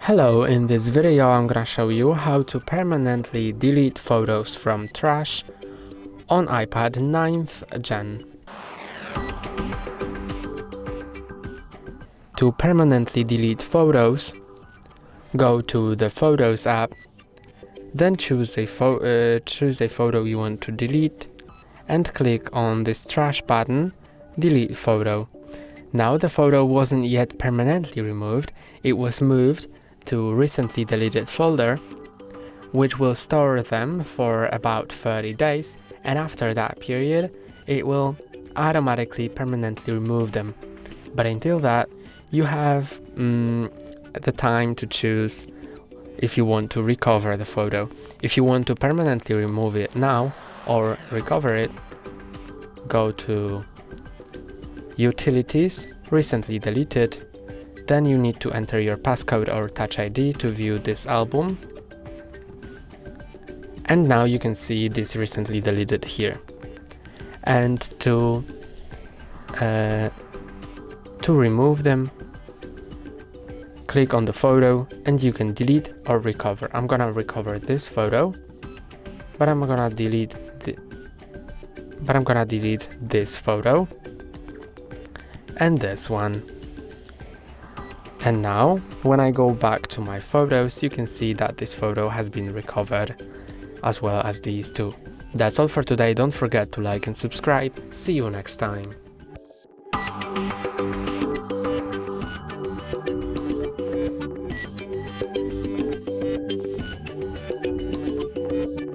Hello, in this video I'm gonna show you how to permanently delete photos from trash on iPad 9th Gen. To permanently delete photos, go to the Photos app, then choose a photo you want to delete and click on this trash button, Delete Photo. Now the photo wasn't yet permanently removed, it was moved to recently deleted folder, which will store them for about 30 days, and after that period it will automatically permanently remove them. But until that, you have the time to choose if you want to recover the photo. If you want to permanently remove it now or recover it, go to Utilities, Recently Deleted. Then you need to enter your passcode or Touch ID to view this album. And now you can see this recently deleted here. And to remove them, click on the photo and you can delete or recover. I'm gonna recover this photo, but I'm gonna delete this photo and this one. And now, when I go back to my photos, you can see that this photo has been recovered, as well as these two. That's all for today. Don't forget to like and subscribe. See you next time.